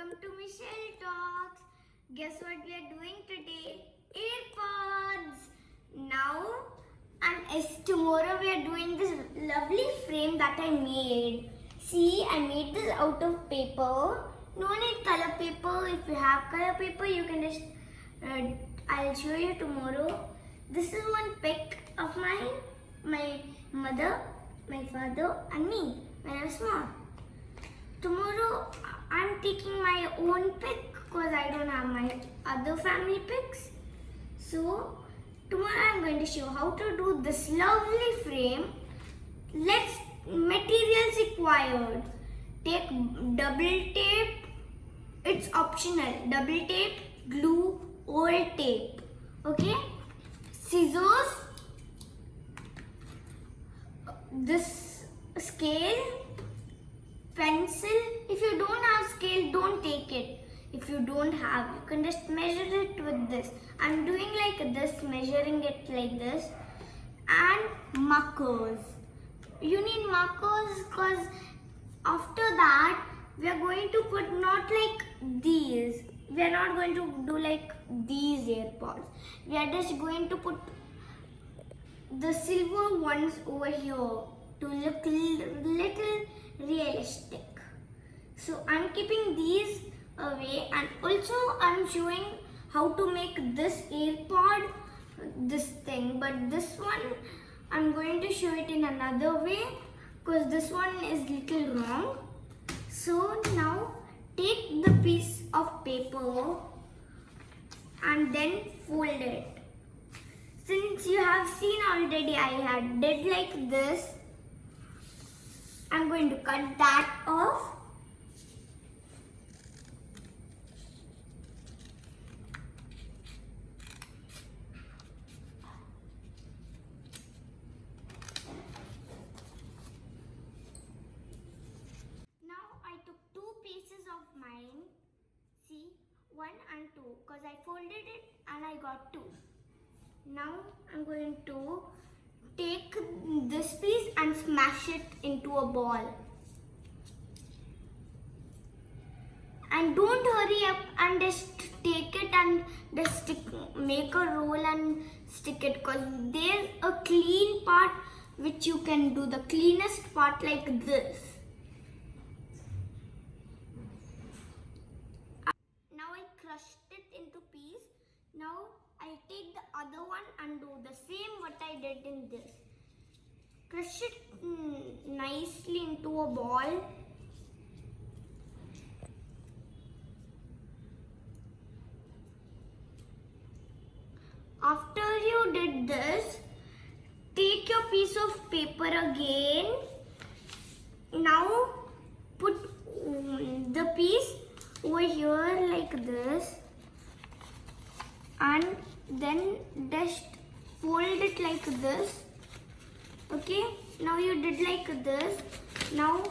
welcome to Michelle Talks. Guess what we are doing today? AirPods. Now and tomorrow we are doing this lovely frame that I made. See, I made this out of paper. No need color paper. If you have color paper, you can just. I'll show you tomorrow. This is one pic of mine, my mother, my father, and me when I was small. Tomorrow I'm taking my own pic because I don't have my other family pics. So tomorrow I'm going to show how to do this lovely frame. Let's materials required. Take double tape. It's optional. Double tape, glue or tape. Okay? Scissors. This scale. Pencil. If you don't have scale, don't take it. If you don't have, you can just measure it with this. I'm doing like this, measuring it like this. And markers. You need markers because after that we are going to put not like these. We are not going to do like these AirPods. We are just going to put the silver ones over here to look little realistic. So I'm keeping these away, and also I'm showing how to make this AirPod this thing, but this one I'm going to show it in another way because this one is little wrong. So now take the piece of paper and then fold it. Since you have seen already I had did like this, I'm going to cut that off. Now I took two pieces of mine. See, 1 and 2 because I folded it and I got 2. Now I'm going to take this piece and smash it into a ball. And don't hurry up and just take it and just make a roll and stick it, because there's a clean part which you can do, the cleanest part like this. Now I crushed it into piece. Now I take the other one and do the same what I did in this. Crush it nicely into a ball. After you did this, take your piece of paper again. Now put the piece over here like this. And then just fold it like this. Okay, now you did like this. Now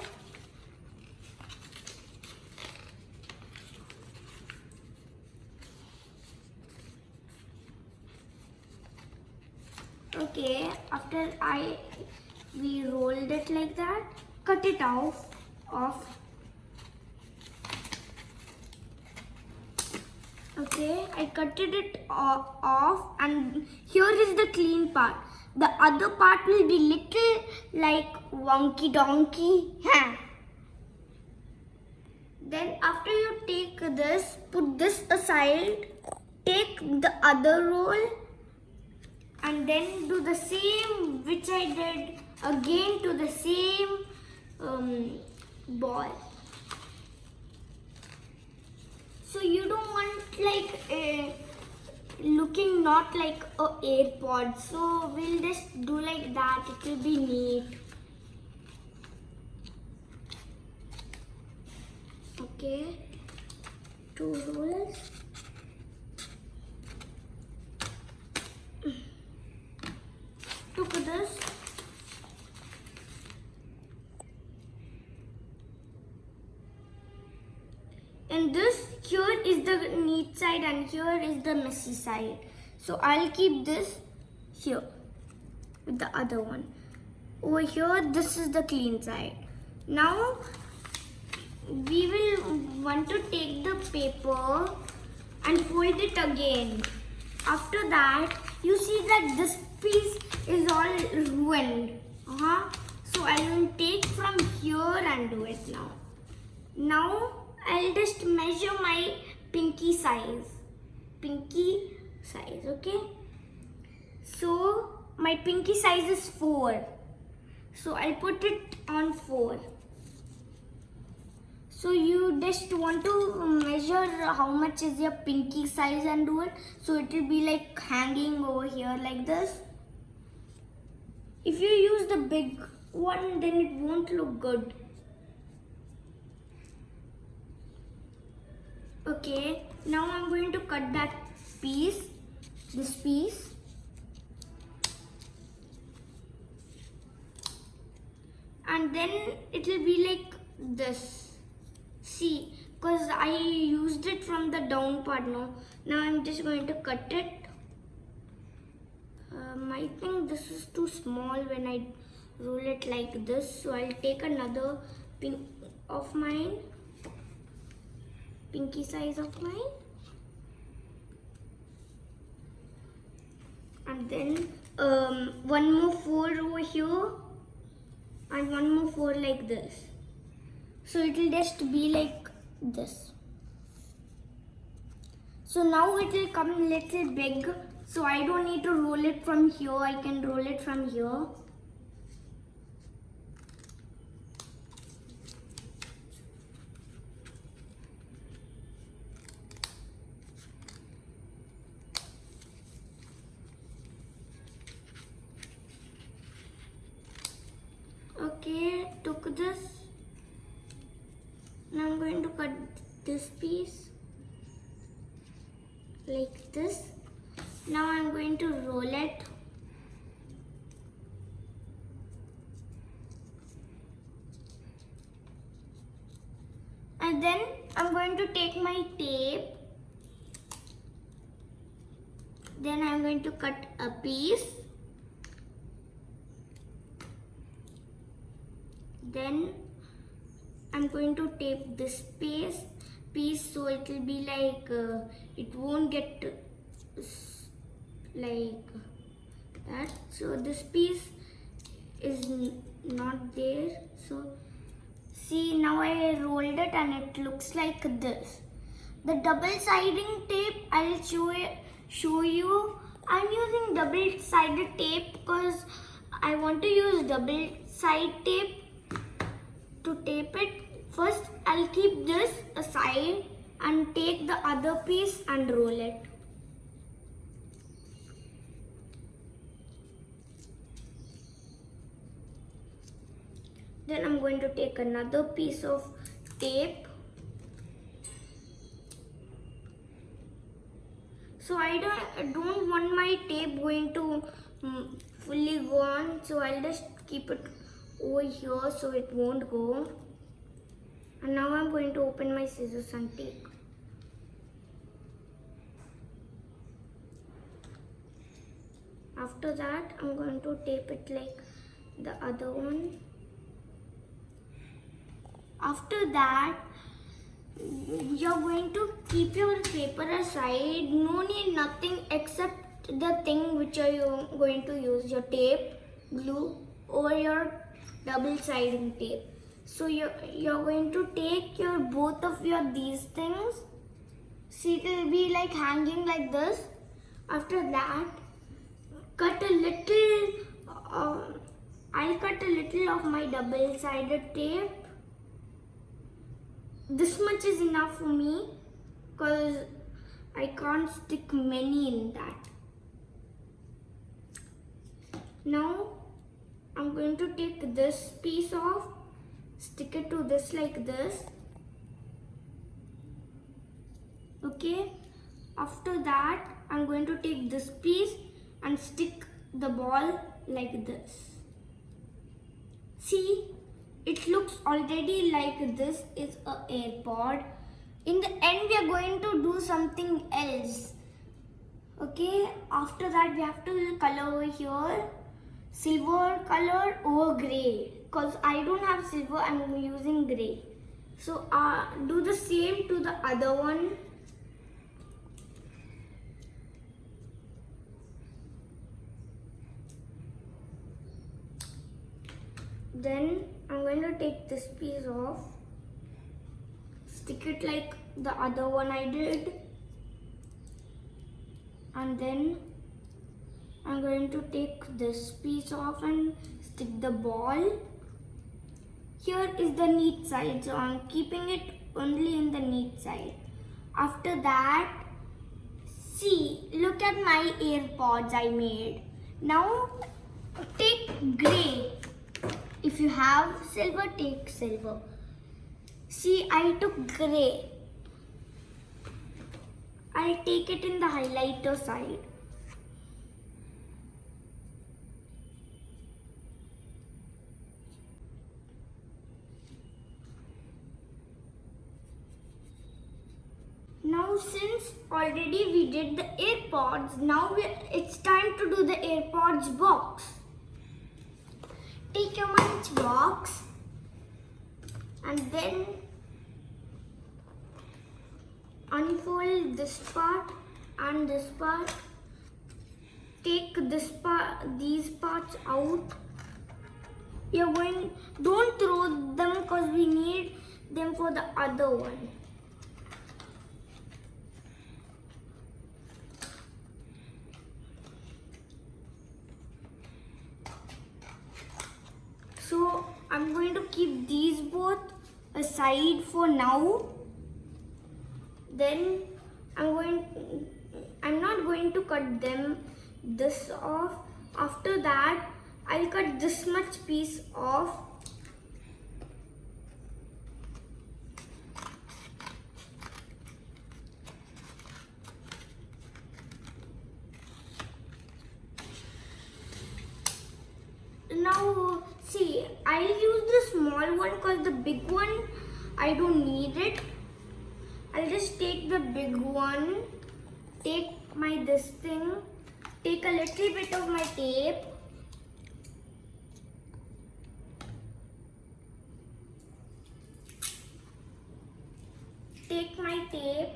okay, after we rolled it like that, cut it off. Okay, I cutted it off, and here is the clean part. The other part will be little like wonky donkey. Then after you take this, put this aside, take the other roll and then do the same which I did again to the same ball. So you don't want like looking not like a AirPod. So we'll just do like that. It will be neat. Okay. 2 rolls. Took this. And this here is the neat side and here is the messy side. So I'll keep this here with the other one. Over here, this is the clean side. Now we will want to take the paper and fold it again. After that, you see that this piece is all ruined. So I will take from here and do it now. Now I'll just measure my pinky size. Okay? So my pinky size is 4. So I'll put it on 4. So you just want to measure how much is your pinky size and do it. So it will be like hanging over here like this. If you use the big one, then it won't look good. Okay, now I'm going to cut that piece, this piece. And then it will be like this. See, because I used it from the down part now. Now I'm just going to cut it. I think this is too small when I roll it like this. So I'll take another pin of mine. Pinky size of mine. And then one more 4 over here. And one more 4 like this. So it will just be like this. So now it will come little big. So I don't need to roll it from here. I can roll it from here. Okay, took this. Now I'm going to cut this piece like this. Now I'm going to roll it. And then I'm going to take my tape. Then I'm going to cut a piece. Then I'm going to tape this piece so it will be like it won't get like that. So this piece is not there. So see, now I rolled it and it looks like this. The double siding tape I'll show you. I'm using double sided tape because I want to use double side tape to tape it. First I'll keep this aside and take the other piece and roll it. Then I'm going to take another piece of tape. So I don't want my tape going to fully go on. So I'll just keep it over here so it won't go. And now I'm going to open my scissors and take. After that, I'm going to tape it like the other one. After that, you're going to keep your paper aside. No need nothing except the thing which you're going to use, your tape, glue, or your double-sided tape. So you're going to take your both of your these things. See, it will be like hanging like this. After that, cut a little. I'll cut a little of my double-sided tape. This much is enough for me because I can't stick many in that. Now I'm going to take this piece off, stick it to this like this. Okay. After that, I'm going to take this piece and stick the ball like this. See, it looks already like this is an AirPod. In the end, we are going to do something else. Okay, after that we have to color over here silver color or grey, because I don't have silver, I'm using grey. So do the same to the other one. Then I'm going to take this piece off, stick it like the other one I did, and then I'm going to take this piece off and stick the ball. Here is the neat side, so I'm keeping it only in the neat side. After that, see, look at my AirPods I made. Now take grey. If you have silver, take silver. See, I took grey. I'll take it in the highlighter side. Now since already we did the AirPods, now it's time to do the AirPods box. Take your match box and then unfold this part and this part. Take these parts out. Don't throw them because we need them for the other one. So I'm going to keep these both aside for now. Then I'm not going to cut this off. After that, I'll cut this much piece off. Now see, I'll use the small one because the big one I don't need it. I'll just take the big one, take this thing, take a little bit of my tape, take my tape,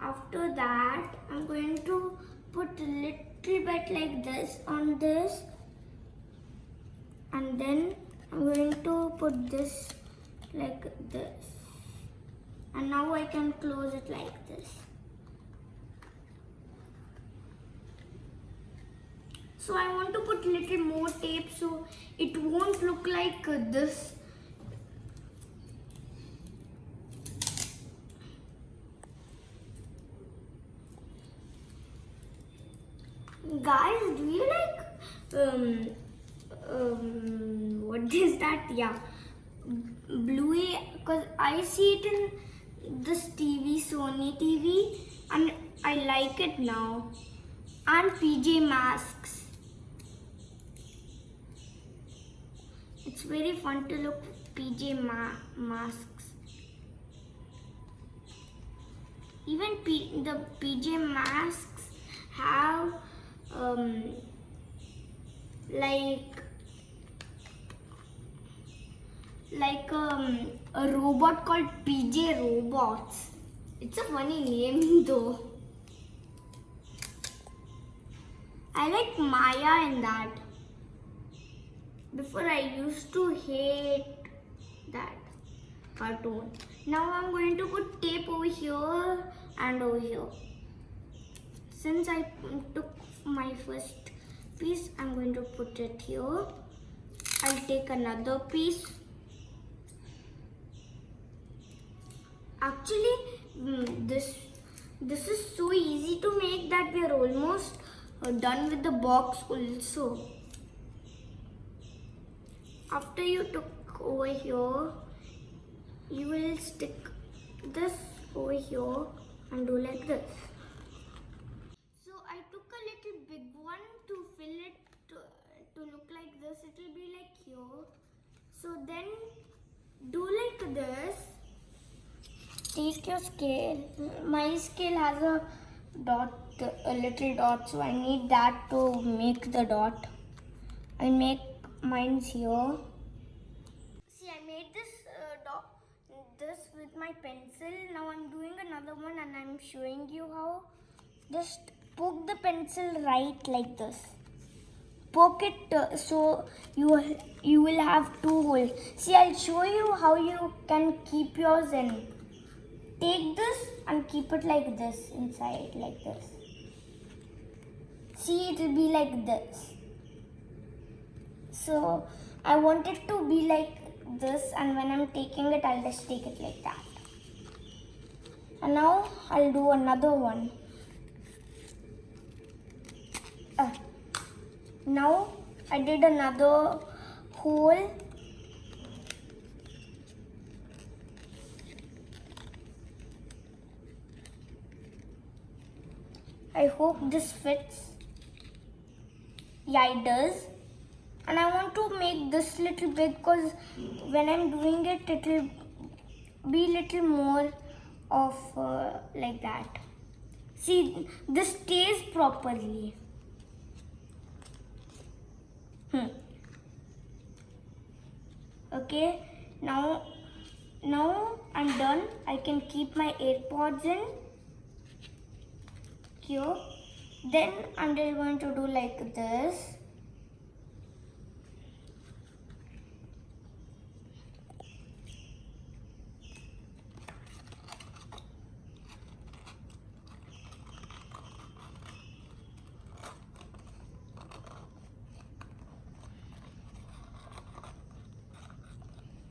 after that I'm going to put a little bit like this on this, and then I'm going to put this like this, and now I can close it like this. So I want to put little more tape so it won't look like this. Guys, do you like what is that? Yeah, Bluey, because I see it in this TV, Sony TV, and I like it now. And PJ Masks. It's very fun to look PJ Masks. Even the PJ Masks have a robot called PJ Robots. It's a funny name though. I like Maya in that. Before I used to hate that cartoon. Now I'm going to put tape over here and over here. Since I took my first piece, I'm going to put it here. I'll take another piece. Actually, this is so easy to make that we are almost done with the box also. After you took over here, you will stick this over here and do like this. So I took a little big one to fill it to look like this. It will be like here. So then do like this. Take your scale. My scale has a little dot, so I need that to make the dot. I'll make mine's here. See, I made this with my pencil. Now I'm doing another one and I'm showing you how. Just poke the pencil right like this. Poke it so you will have two holes. See, I'll show you how you can keep yours in. Take this and keep it like this inside, like this. See, it will be like this. So I want it to be like this, and when I'm taking it, I'll just take it like that. And now I'll do another one. Now I did another hole. I hope this fits. Yeah, it does. And I want to make this little big because when I'm doing it, it will be little more of like that. See, this stays properly. Okay, now I'm done. I can keep my AirPods in here. Then I'm just going to do like this.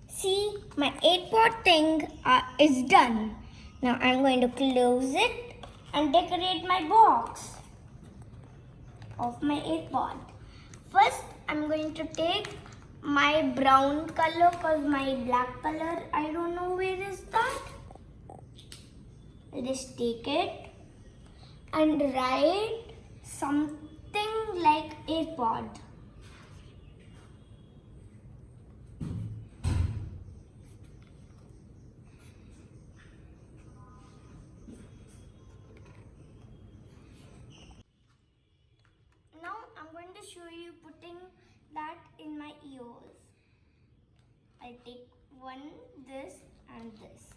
See, my 8-pot thing is done. Now I'm going to close it and decorate my box of my 8-pot. First, I'm going to take my brown color because my black color, I don't know where is that. I'll just take it and write something like 8-pot. Now I'm going to show you putting that in my ears. I'll take one, this and this.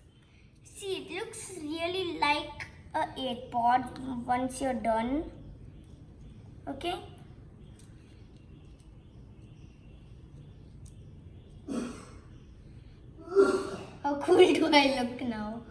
See, it looks really like a 8-pot once you're done. Okay? How cool do I look now?